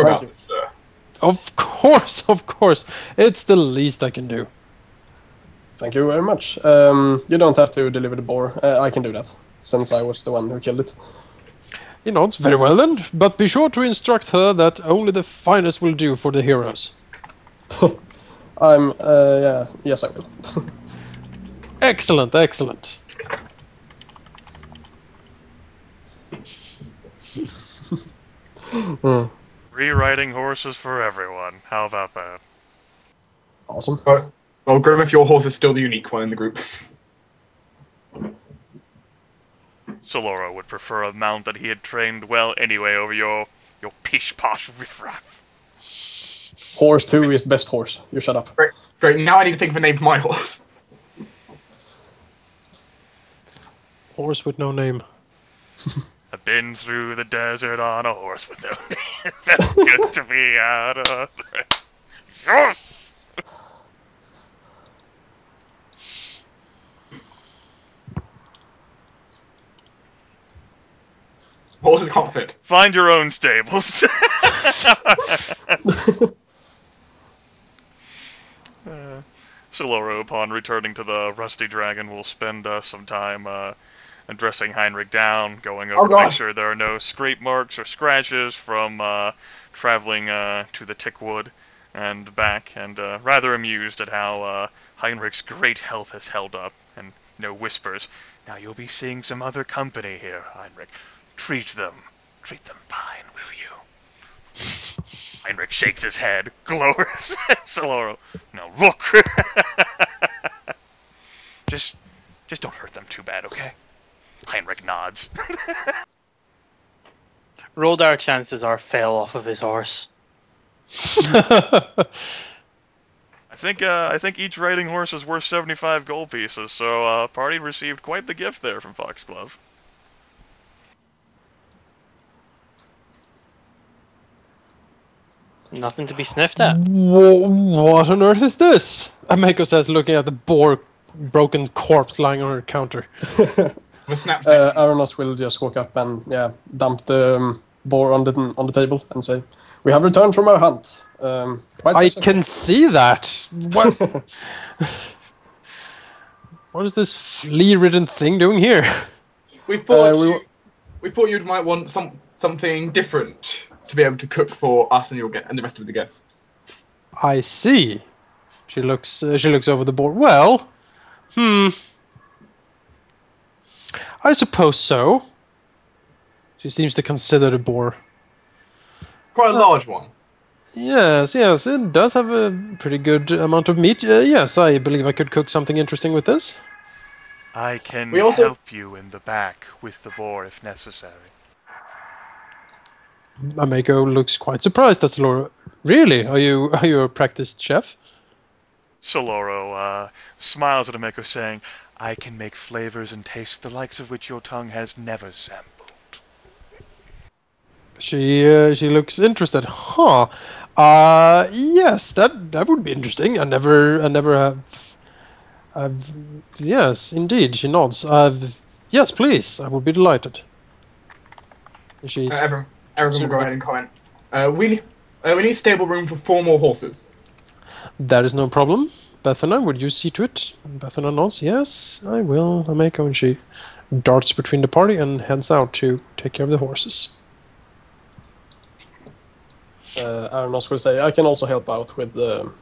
Thank you. sir. Of course, of course. It's the least I can do. Thank you very much. You don't have to deliver the boar. I can do that, since I was the one who killed it. He nods. Very well then. But be sure to instruct her that only the finest will do for the heroes. Yeah, yes I will. Excellent, excellent. Rewriting horses for everyone. How about that? Awesome. Well, Grimith, your horse is still the unique one in the group. Saloro would prefer a mount that he had trained well anyway over your pish-posh riffraff. Horse 2 is best horse. You shut up. Great, now I need to think of a name for my horse. Horse with no name. I've been through the desert on a horse with no name. Felt good to be out of the... Yes! Horses can't fit. Find your own stables. Saloro, upon returning to the Rusty Dragon, will spend some time dressing Heinrich down, going over to make sure there are no scrape marks or scratches from traveling to the Tickwood and back, and rather amused at how Heinrich's great health has held up, and whispers, "Now you'll be seeing some other company here, Heinrich. Treat them fine, will you?" Heinrich shakes his head, glowers. Saloro, "No, look." Just don't hurt them too bad, okay? Heinrich nods. Roldar chances are fell off of his horse. I think each riding horse is worth 75 gold pieces, so party received quite the gift there from Foxglove. Nothing to be sniffed at. What on earth is this? Ameko says, looking at the broken corpse lying on her counter. Arenoss will just walk up and dump the boar on the table and say, "We have returned from our hunt." I can see that. What? What is this flea-ridden thing doing here? We thought you might want something different to be able to cook for us and the rest of the guests. I see. She looks over the board. Well, I suppose so. She seems to consider the boar. Quite a large one. Yes, it does have a pretty good amount of meat. Yes, I believe I could cook something interesting with this. I can help you in the back with the boar if necessary. Ameko looks quite surprised. That's Laura. Really? Are you a practiced chef? Saloro smiles at Ameko, saying, "I can make flavors and tastes the likes of which your tongue has never sampled." She looks interested. Huh. Yes, that would be interesting. I never have. Yes, indeed. She nods. Yes, please. I would be delighted. Erevan will go ahead and comment. We need stable room for 4 more horses. That is no problem. Bethana, would you see to it? Bethana nods. Yes, I will. Ameko, and she darts between the party and heads out to take care of the horses. Arenoss will say, "I can also help out with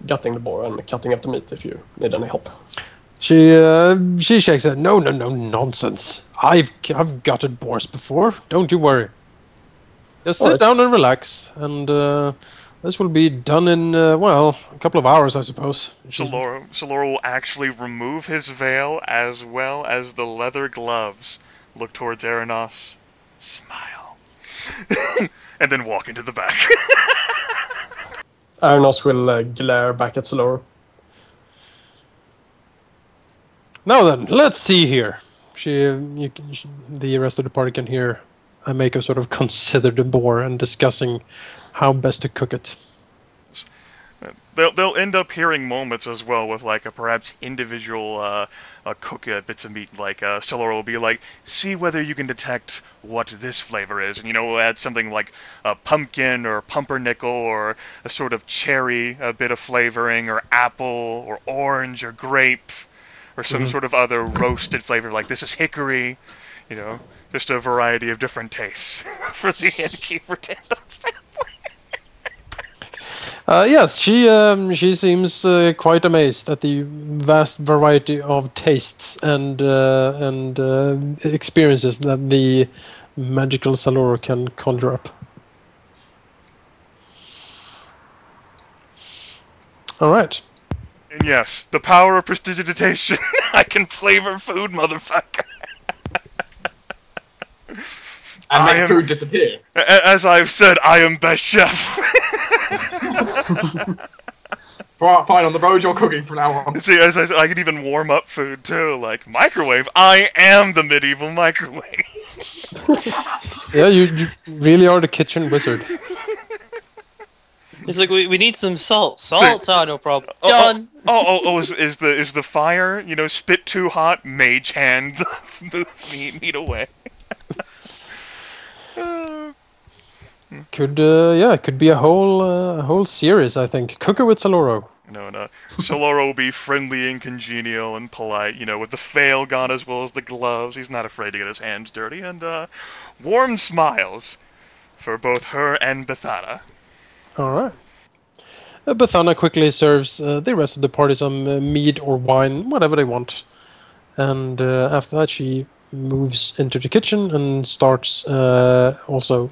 gutting the boar and cutting up the meat if you need any help." She shakes her head. No, nonsense. I've gutted boars before. Don't you worry. Just sit down and relax, and this will be done in a couple of hours, I suppose. Saloro will actually remove his veil as well as the leather gloves. Look towards Arenoss, smile, and then walk into the back. Arenoss will glare back at Saloro. Now then, let's see here. The rest of the party can hear Ameko sort of consider the boar and discussing how best to cook it. they'll end up hearing moments as well with like a perhaps individual cook bits of meat. Like Saloro will be like, see whether you can detect what this flavor is, and we'll add something like a pumpkin or pumpernickel or a sort of cherry, a bit of flavoring, or apple or orange or grape, or some sort of other roasted flavor. Like this is hickory, just a variety of different tastes for the innkeeper to understand. Yes, she seems quite amazed at the vast variety of tastes and experiences that the magical Saloro can conjure up. All right. And yes, the power of prestidigitation. I can flavor food, motherfucker. And make food disappear. As I've said, I am best chef. Fine, on the road you're cooking from now on. See, as I said, I can even warm up food too, like microwave. I am the medieval microwave. Yeah, you really are the kitchen wizard. It's like we need some salt. Salt, no problem. Done. Is the fire spit too hot? Mage hand the meat away. Could be a whole series, I think. Cooker with Saloro. Saloro will be friendly and congenial and polite, with the fail gone as well as the gloves. He's not afraid to get his hands dirty, and warm smiles for both her and Bethana. All right. Bethana quickly serves the rest of the party some mead or wine, whatever they want. And after that, she moves into the kitchen and starts also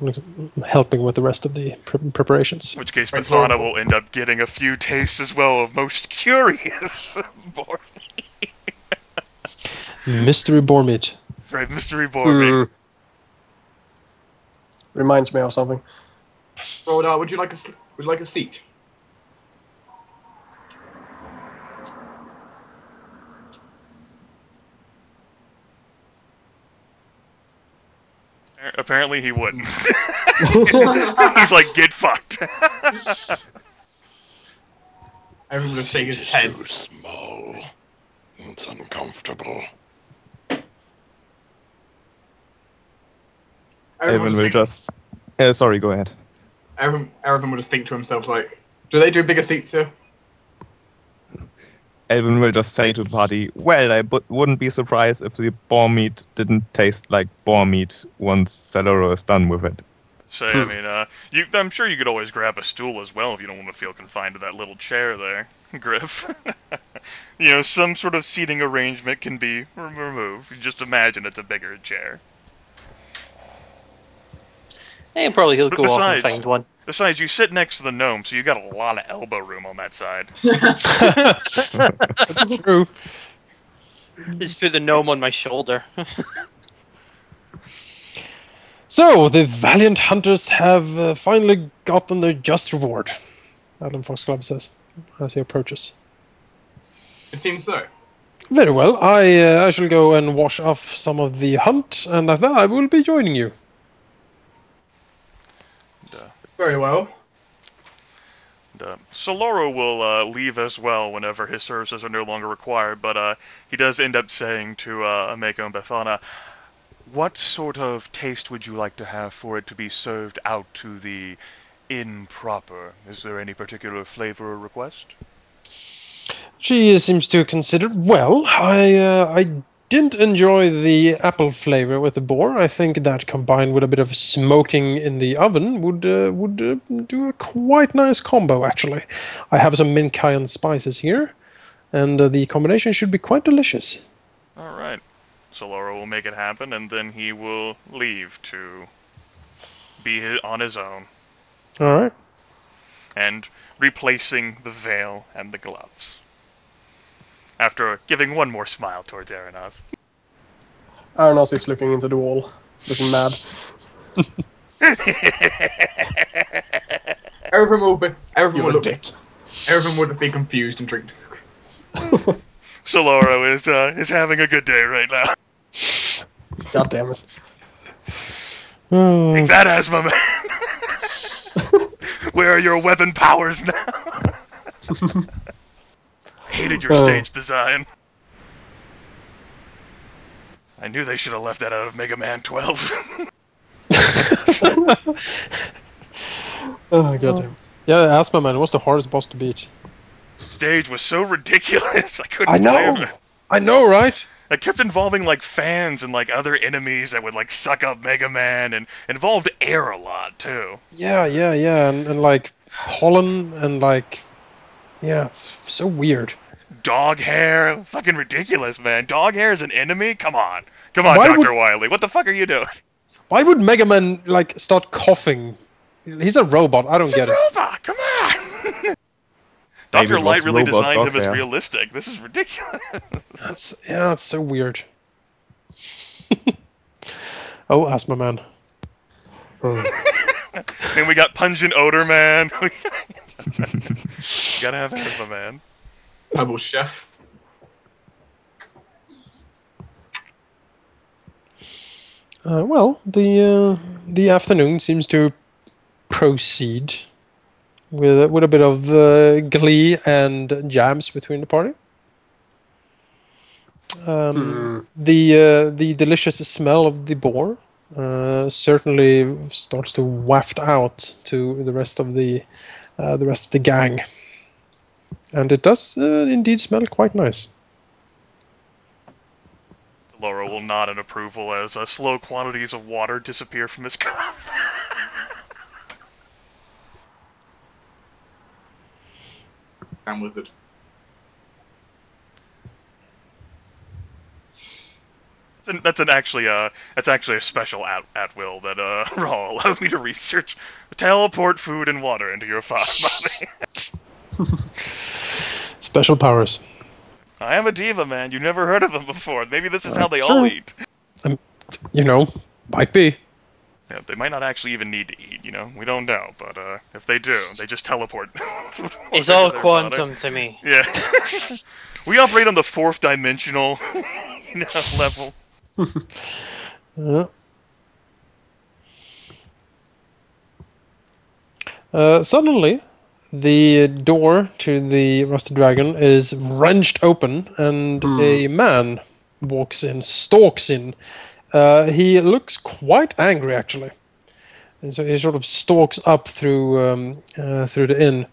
helping with the rest of the preparations. In which case, Bethana will end up getting a few tastes as well of most curious boar meat. Mystery boar meat. That's right, mystery boar meat. Reminds me of something. Roldar, would you like a seat? Apparently he wouldn't. He's like, get fucked. Everyone would shake his head. Too small. It's uncomfortable. Erevan will just... sorry, go ahead. Erevan would just think to himself, like, do they do bigger seats here? Alvyn will just say to the party, well, I wouldn't be surprised if the boar meat didn't taste like boar meat once Saloro is done with it. So, I mean, I'm sure you could always grab a stool as well if you don't want to feel confined to that little chair there, Griff. Some sort of seating arrangement can be removed. You just imagine it's a bigger chair. And probably he'll go off and find one. Besides, you sit next to the gnome, so you got a lot of elbow room on that side. That's true. Just put the gnome on my shoulder. So, the valiant hunters have finally gotten their just reward, Adam Foxglove says, as he approaches. It seems so. Very well. I shall go and wash off some of the hunt, and after that I will be joining you. Very well. Saloro will leave as well whenever his services are no longer required, but he does end up saying to Ameko and Bethana, what sort of taste would you like to have for it to be served out to the inn proper? Is there any particular flavor or request? She seems to consider, well, I didn't enjoy the apple flavor with the boar. I think that combined with a bit of smoking in the oven would do a quite nice combo, actually. I have some mint cayenne spices here, and the combination should be quite delicious. All right. Saloro will make it happen, and then he will leave to be on his own. All right. And replacing the veil and the gloves. After giving one more smile towards Arenoss. Arenoss is looking into the wall, looking mad. Erevan would be confused and drink. Saloro is having a good day right now. God damn it. Take that, asthma man. Where are your weapon powers now? Hated your stage design. I knew they should have left that out of Mega Man 12. Oh, goddamn. Yeah, Asthma Man was the hardest boss to beat. Stage was so ridiculous. I couldn't play it. I know, right? It kept involving like fans and like other enemies that would like suck up Mega Man, and involved air a lot too. Yeah, and like pollen and like, yeah, it's so weird. Dog hair, fucking ridiculous, man. Dog hair is an enemy? Come on, Dr. Wily, what the fuck are you doing? Why would Mega Man like start coughing? He's a robot. I don't get it. Robot, come on. Dr. Light really designed him as realistic. This is ridiculous. That's so weird. Oh, Asthma Man. Then we got Pungent Odor Man. Gotta have Asthma Man. Pebble Chef. Well, the afternoon seems to proceed with a bit of glee and jams between the party. The delicious smell of the boar certainly starts to waft out to the rest of the gang, and it does indeed smell quite nice. Laura will nod in approval as slow quantities of water disappear from his cup. And wizard. That's actually a special at will that Rahal allowed me to research. Teleport food and water into your fox body. Special powers. I am a Deva, man. You never heard of them before. Maybe this is how they all eat. Might be. Yeah, they might not actually even need to eat, We don't know, but if they do, they just teleport. It's all quantum to me. Yeah. We operate on the fourth dimensional level. Suddenly, the door to the Rusted Dragon is wrenched open, and a man stalks in. He looks quite angry, actually. And so he sort of stalks up through the inn,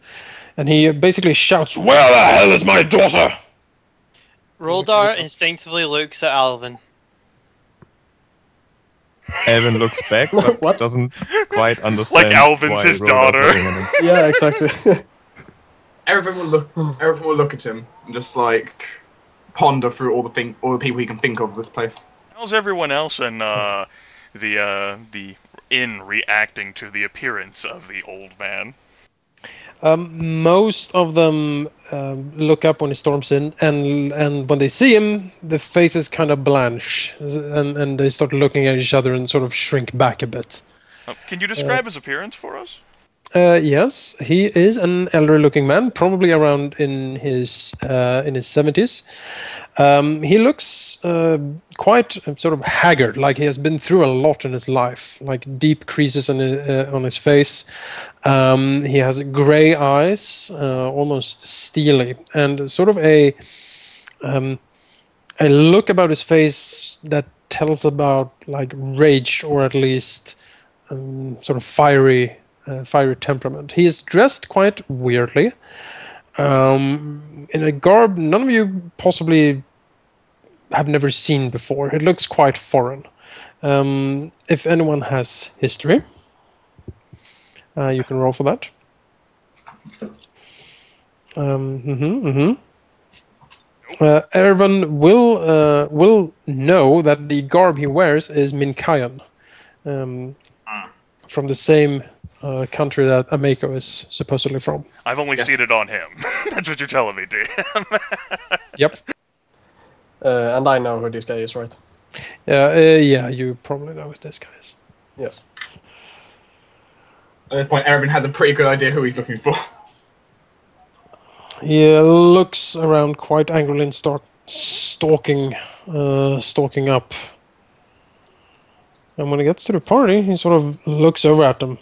and he basically shouts, "Where the hell is my daughter?" Roldar instinctively looks at Alvyn. Alvyn looks back, but doesn't quite understand. Like Alvin's his daughter. Yeah, exactly. Erevan will look at him and just like ponder through all the people he can think of this place. How's everyone else in the inn reacting to the appearance of the old man? Most of them look up when he storms in, and when they see him, the faces kind of blanch, and they start looking at each other and sort of shrink back a bit. Can you describe his appearance for us? Yes, he is an elderly-looking man, probably around in his 70s. He looks quite sort of haggard, like he has been through a lot in his life, like deep creases on his face. He has gray eyes, almost steely, and sort of a look about his face that tells about like rage, or at least sort of fiery temperament. He is dressed quite weirdly, in a garb none of you possibly have never seen before. It looks quite foreign. If anyone has history, you can roll for that. Erevan will know that the garb he wears is Minkayan, from the same country that Ameko is supposedly from. I've only seen it on him. That's what you're telling me, dude. Yep. And I know who this guy is, right? Yeah, you probably know who this guy is. Yes. At this point, Erevan has a pretty good idea who he's looking for. He looks around quite angrily and starts stalking up. And when he gets to the party, he sort of looks over at them.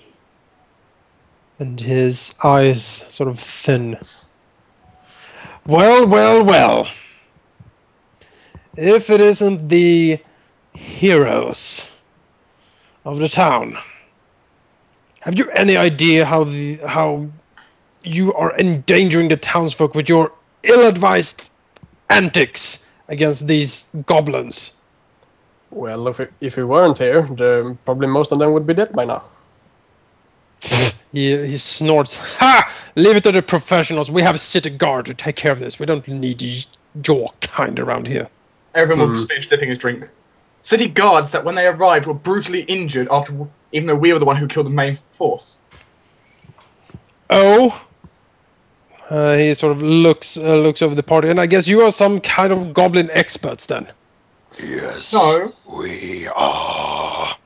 And his eyes sort of thin. Well, well, well. If it isn't the heroes of the town, have you any idea how you are endangering the townsfolk with your ill-advised antics against these goblins? Well, if we weren't here, probably most of them would be dead by now. He snorts. Ha! Leave it to the professionals. We have a city guard to take care of this. We don't need your kind around here. Everyone will finish sipping his drink. City guards that when they arrived were brutally injured even though we were the one who killed the main force. Oh? He sort of looks over the party, and I guess you are some kind of goblin experts then. Yes, No. we are.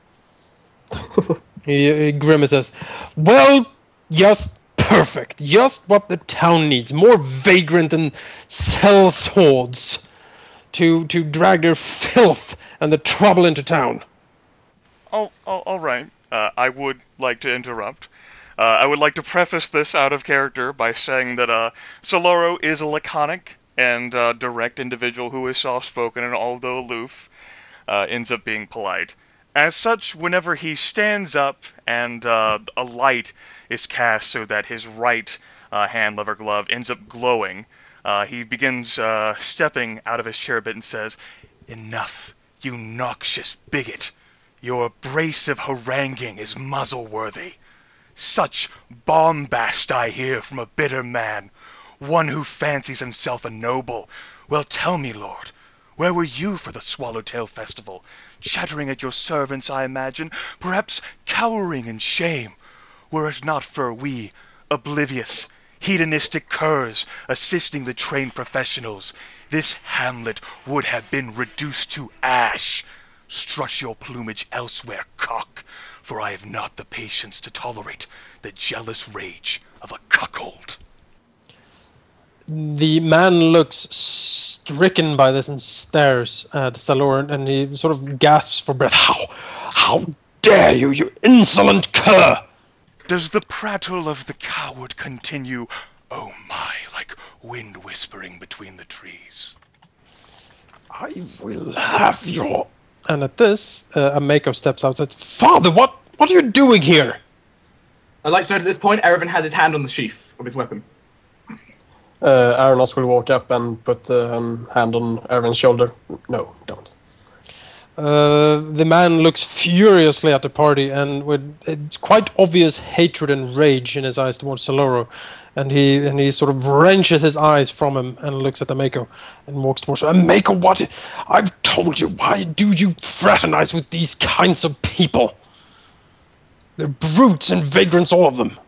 He grimaces. Well, just perfect. Just what the town needs. More vagrant and sellswords to drag their filth and the trouble into town. Oh, all right. I would like to interrupt. I would like to preface this out of character by saying that Saloro is a laconic and direct individual who is soft-spoken and, although aloof, ends up being polite. As such, whenever he stands up and a light is cast so that his right hand leather glove ends up glowing, he begins stepping out of his chair a bit and says, "Enough, you noxious bigot. Your abrasive haranguing is muzzle-worthy. Such bombast I hear from a bitter man, one who fancies himself a noble. Well, tell me, Lord, where were you for the Swallowtail Festival? Chattering at your servants, I imagine, perhaps cowering in shame. Were it not for we, oblivious, hedonistic curs, assisting the trained professionals, this hamlet would have been reduced to ash. Strut your plumage elsewhere, cock, for I have not the patience to tolerate the jealous rage of a cuckold." The man looks stricken by this and stares at Saloro, and he sort of gasps for breath. How dare you, you insolent cur! Does the prattle of the coward continue, oh my, like wind whispering between the trees? I will have your... And at this, a Mako steps out and says, "Father, what are you doing here?" I'd like to note at this point, Erevan has his hand on the sheath of his weapon. Arenoss will walk up and put a hand on Erevan's shoulder. No, don't. The man looks furiously at the party, and with quite obvious hatred and rage in his eyes towards Saloro, and he sort of wrenches his eyes from him and looks at the Mako and walks towards her. "Mako, what? I've told you. Why do you fraternize with these kinds of people? They're brutes and vagrants, all of them."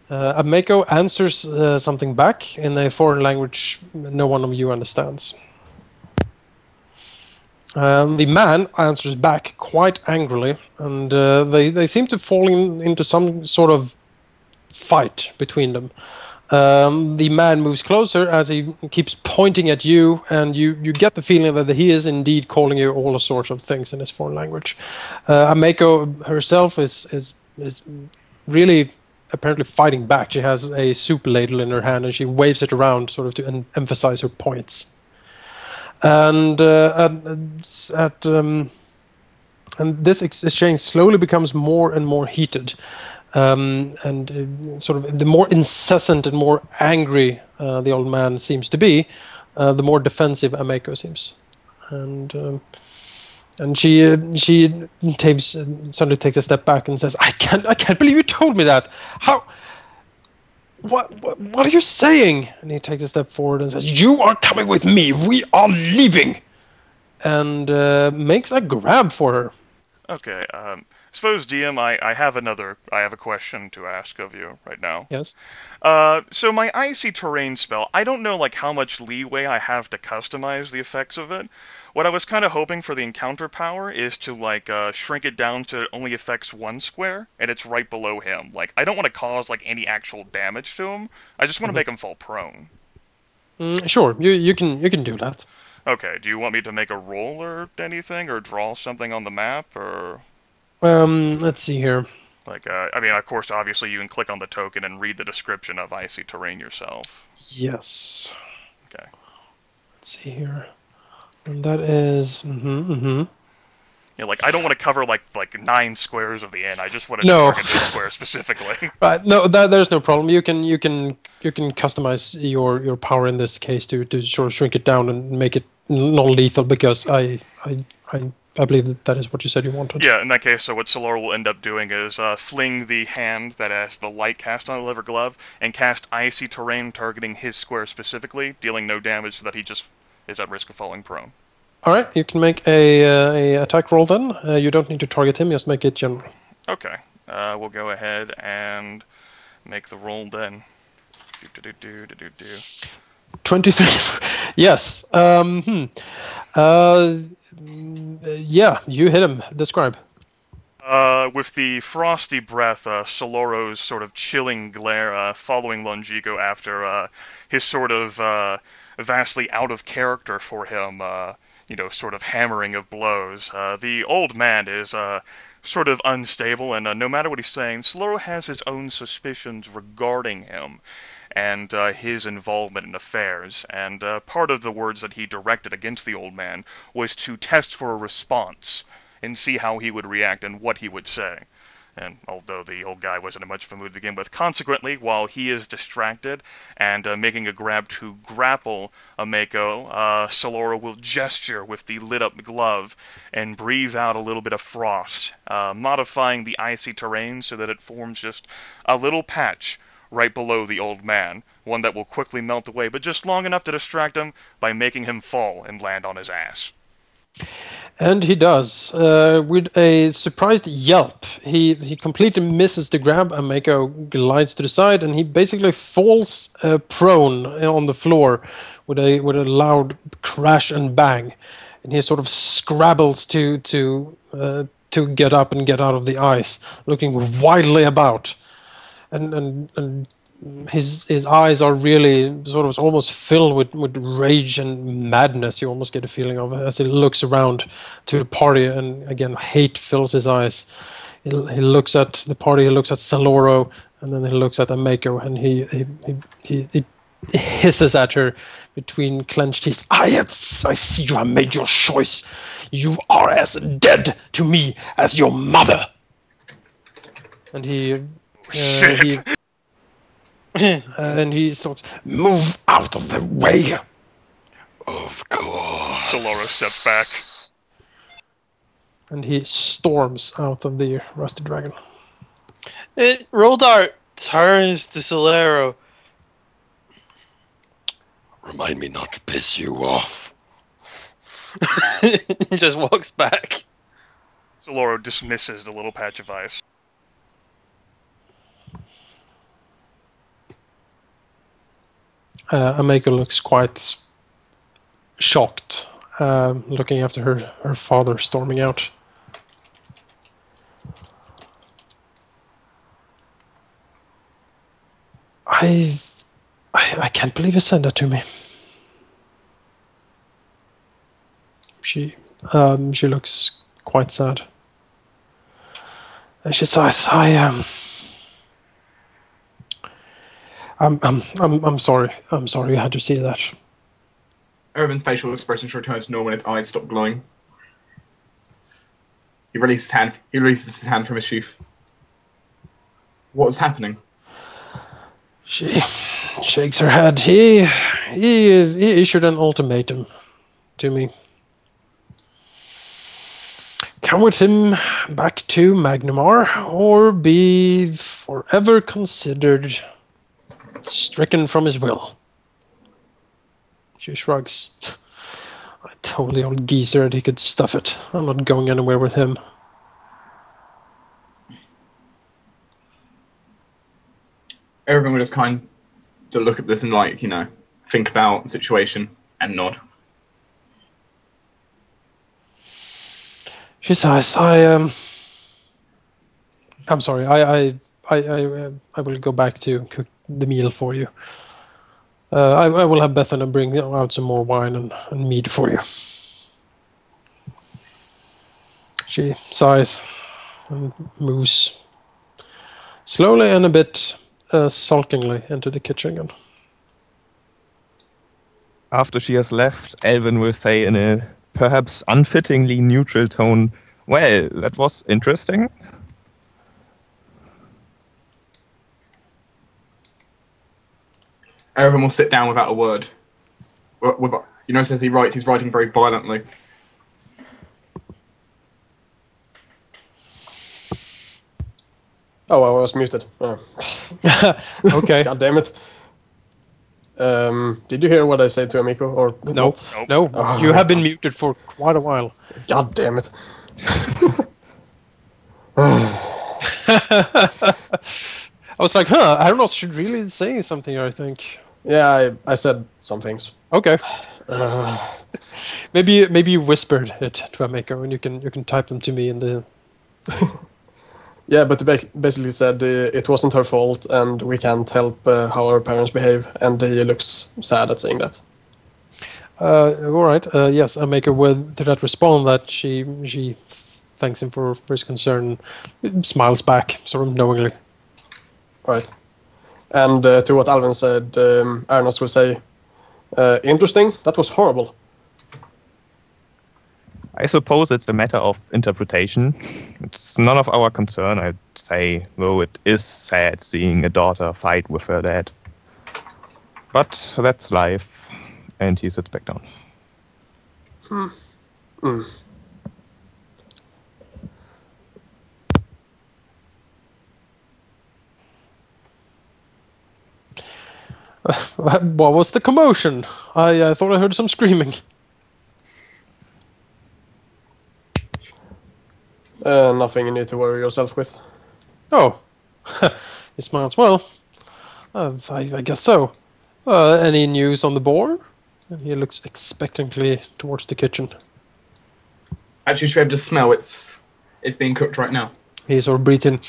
Mako answers something back in a foreign language no one of you understands. The man answers back quite angrily, and they seem to fall into some sort of fight between them. The man moves closer as he keeps pointing at you, and you get the feeling that he is indeed calling you all sorts of things in his foreign language. Mako herself is really apparently fighting back. She has a soup ladle in her hand, and she waves it around sort of to emphasize her points. And and this exchange slowly becomes more and more heated, and sort of the more incessant and more angry the old man seems to be, the more defensive Ameko seems, and she suddenly takes a step back and says, "I can't believe you told me that. How? What are you saying?" And he takes a step forward and says, "You are coming with me. We are leaving," and makes a grab for her. Okay, suppose DM, I have a question to ask of you right now. Yes. So my icy terrain spell, I don't know like how much leeway I have to customize the effects of it. What I was kind of hoping for the encounter power is to like shrink it down to it only affects one square, and it's right below him. Like I don't want to cause like any actual damage to him. I just want to make him fall prone. Sure, you can do that. Okay. Do you want me to make a roll or anything, or draw something on the map, or? Let's see here. Like, I mean, of course, obviously you can click on the token and read the description of icy terrain yourself. Yes. Okay. Let's see here. And that is... Yeah, like, I don't want to cover, like 9 squares of the inn. I just want to target this square specifically. Right. No, there's no problem. You can customize your power in this case to sort of shrink it down and make it non-lethal, because I believe that is what you said you wanted. Yeah, in that case, so what Saloro will end up doing is fling the hand that has the light cast on the leather glove and cast icy terrain targeting his square specifically, dealing no damage so that he just is at risk of falling prone. All right, you can make a attack roll then. You don't need to target him, just make it general. Okay, we'll go ahead and make the roll then. 23. Yes. Yeah, you hit him. Describe. With the frosty breath, Saloro's sort of chilling glare following Longigo after his sort of vastly out of character for him, sort of hammering of blows. The old man is sort of unstable, and no matter what he's saying, Saloro has his own suspicions regarding him and his involvement in affairs, and part of the words that he directed against the old man was to test for a response and see how he would react and what he would say. And although the old guy wasn't in much of a mood to begin with, consequently, while he is distracted and making a grab to grapple Ameko, Saloro will gesture with the lit-up glove and breathe out a little bit of frost, modifying the icy terrain so that it forms just a little patch right below the old man, one that will quickly melt away, but just long enough to distract him by making him fall and land on his ass. And he does. With a surprised yelp, he completely misses the grab. Ameko glides to the side, and he basically falls prone on the floor with a loud crash and bang. And he sort of scrabbles to get up and get out of the ice, looking wildly about. And his eyes are really sort of almost filled with rage and madness. You almost get a feeling of as he looks around to the party, and again hate fills his eyes. He looks at the party, he looks at Saloro, and then he looks at Ameko, and he hisses at her between clenched teeth. I see you have made your choice. You are as dead to me as your mother. And Shit! And he sort of move out of the way. Of course. Saloro steps back. And he storms out of the Rusty Dragon. Roldar turns to Saloro. Remind me not to piss you off. He just walks back. Saloro dismisses the little patch of ice. Ameko looks quite shocked, looking after her father storming out. I can't believe you said that to me. She looks quite sad. And she says, I'm sorry. I'm sorry you had to see that. Erevan's facial expression returns to normal and its eyes stop glowing. He releases his hand from his sheath. What is happening? She shakes her head. He issued an ultimatum to me. Come with him back to Magnamar, or be forever considered stricken from his will. She shrugs. I told the old geezer that he could stuff it. I'm not going anywhere with him. Erevan would just kind of look at this and, think about the situation and nod. She says, I'm sorry, I will go back to cook the meal for you. I will have Bethany bring out some more wine and mead for you. She sighs and moves slowly and a bit sulkingly into the kitchen again. After she has left, Alvyn will say in a perhaps unfittingly neutral tone, "Well, that was interesting." Erevan will sit down without a word. You notice as he writes, he's writing very violently. Oh, I was muted. Oh. Okay. God damn it. Did you hear what I said to Amico, or No. not? No, Oh, you have been muted for quite a while. God damn it. I was like, Arenoss should really say something, I think. Yeah, I said some things. Okay. Maybe you whispered it to Amico, and you can type them to me in the... Yeah, but basically said it wasn't her fault, and we can't help how our parents behave, and he looks sad at saying that. All right. Yes, Amico will to that respond that she thanks him for his concern, smiles back, sort of knowingly. Right. And to what Alvyn said, Arenoss will say, interesting, that was horrible. I suppose it's a matter of interpretation. It's none of our concern, I'd say, though it is sad seeing a daughter fight with her dad. But that's life, and he sits back down. What was the commotion? I thought I heard some screaming. Nothing you need to worry yourself with. Oh. He smiles. Well, I guess so. Any news on the boar? And he looks expectantly towards the kitchen. Actually, you should be able to smell it's being cooked right now. He sort of breathes in.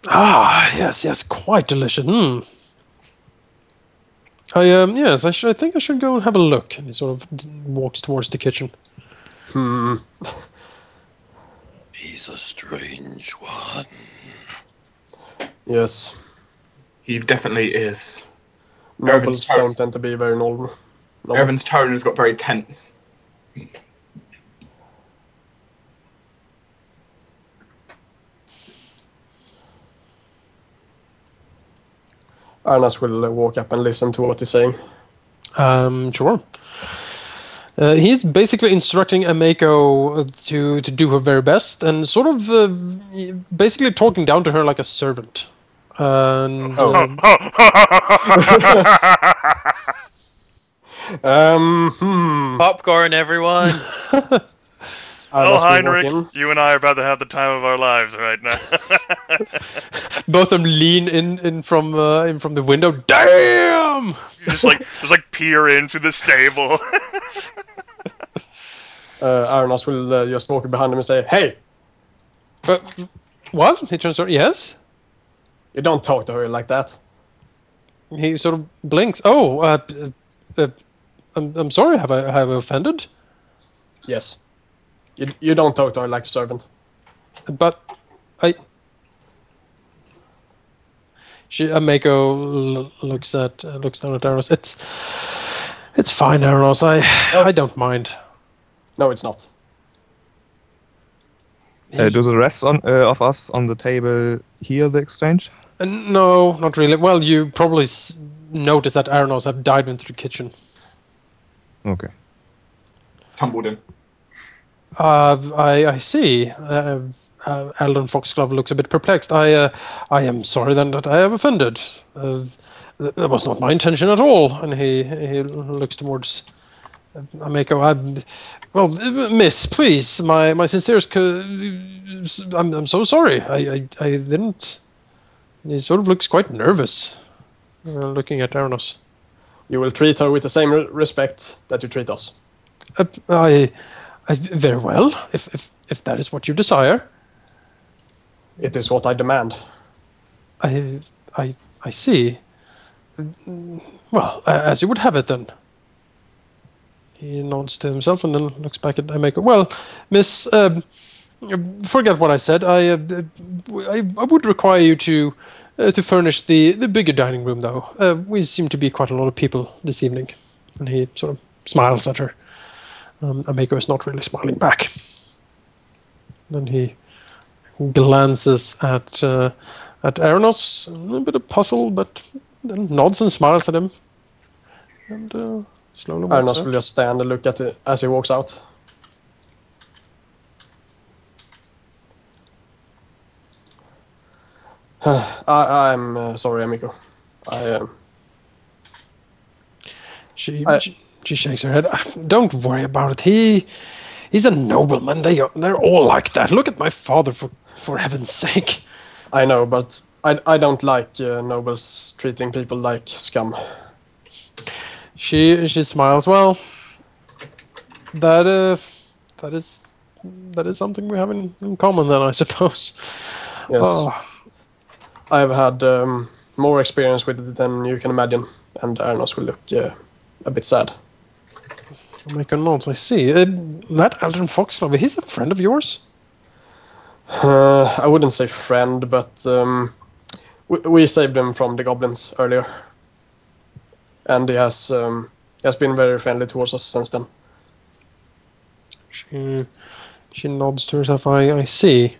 Ah, yes, quite delicious. Yes, I think I should go and have a look. And he sort of walks towards the kitchen. He's a strange one. Yes. He definitely is. Nobles don't tend to be very normal. Erevan's tone has got very tense. Arenoss will walk up and listen to what he's saying. Sure. He's basically instructing Amico to do her very best and sort of basically talking down to her like a servant. And, Popcorn, everyone. Oh, Heinrich, you and I are about to have the time of our lives right now. Both of them lean in from the window. Damn! You just peer in through the stable. Arenoss will just walk behind him and say, "Hey!" What? He turns around. Yes? You don't talk to her like that. He sort of blinks. Oh, I'm sorry. Have I offended? Yes. You don't talk to her like a servant. But Amico looks down at Arenoss. It's fine, Arenoss. I don't mind. No, it's not. Do the rest of us on the table hear the exchange? No, not really. Well, you probably noticed that Arenoss have dived into the kitchen. Okay. Tumbled in. I see. Alden Foxglove looks a bit perplexed. I am sorry then that I have offended. That was not my intention at all. And he looks towards Amico. Well, miss, please, my sincerest. I'm so sorry. I didn't. He sort of looks quite nervous, looking at Arenoss. You will treat her with the same respect that you treat us. Very well, if that is what you desire. It is what I demand. I see. Well, as you would have it then. He nods to himself and then looks back at Amico. Well, Miss, Forget what I said. I would require you to furnish the bigger dining room, though. We seem to be quite a lot of people this evening. And he sort of smiles at her. Ameko is not really smiling back. Then he glances at Arenoss, a bit of puzzle, but then nods and smiles at him. And slowly walks Arenoss out. will just stand and look at it as he walks out. I'm sorry, Amiko. She shakes her head. Don't worry about it. He's a nobleman. They're all like that. Look at my father, for heaven's sake. I know, but I don't like nobles treating people like scum. She smiles. Well, that is something we have in common then, I suppose. Yes. Oh. I've had more experience with it than you can imagine, and Arenoss will look a bit sad. I'll make a note. I see. That Eladrin Foxglove, he's a friend of yours? I wouldn't say friend, but we saved him from the goblins earlier. And he has been very friendly towards us since then. She nods to herself. I see.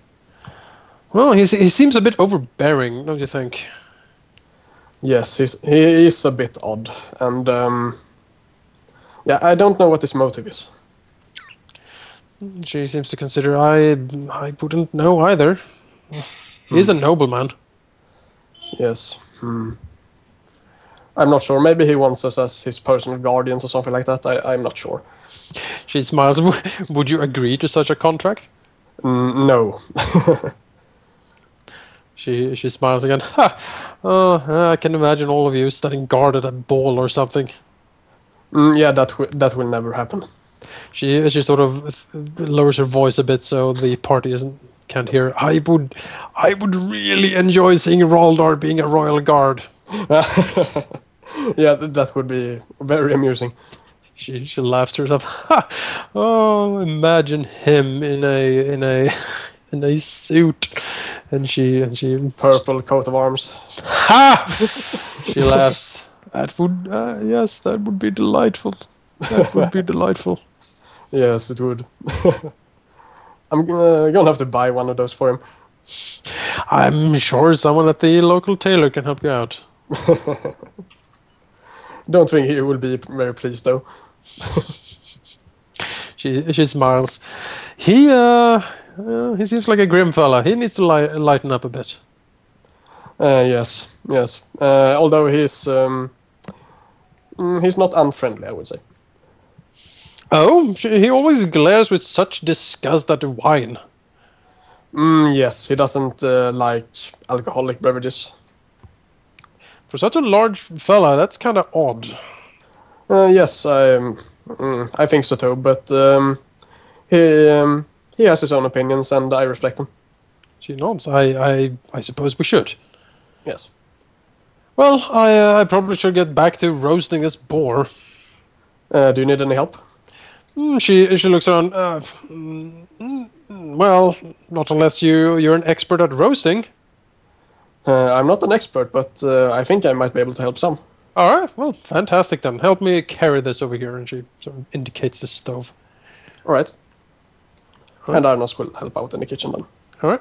Well, he seems a bit overbearing, don't you think? Yes, he is a bit odd, and yeah, I don't know what his motive is. She seems to consider I wouldn't know either. He's a nobleman. Yes. I'm not sure. Maybe he wants us as his personal guardians or something like that. I'm not sure. She smiles. Would you agree to such a contract? No. She smiles again. Ha! Oh, I can imagine all of you standing guard at a ball or something. Yeah, that will never happen. She sort of lowers her voice a bit so the party can't hear. I would really enjoy seeing Roldar being a royal guard. Yeah, that would be very amusing. She laughs to herself. Ha! Oh, imagine him in a suit, and she Purple coat of arms. Ha! She laughs. That would yes, that would be delightful. That would be delightful. Yes, it would. I'm gonna have to buy one of those for him. I'm sure someone at the local tailor can help you out. Don't think he will be very pleased though. She smiles. He seems like a grim fella. He needs to lighten up a bit. Yes. Although he's not unfriendly, I would say. Oh, he always glares with such disgust at the wine. Yes, he doesn't like alcoholic beverages. For such a large fella, that's kind of odd. Yes, I think so too. But he has his own opinions, and I respect them. She nods. I suppose we should. Yes. Well, I probably should get back to roasting this boar. Do you need any help? She looks around. Well, not unless you're an expert at roasting. I'm not an expert, but I think I might be able to help some. All right. Well, fantastic then. Help me carry this over here, and she sort of indicates the stove. All right. And Arenoss will help out in the kitchen then. All right.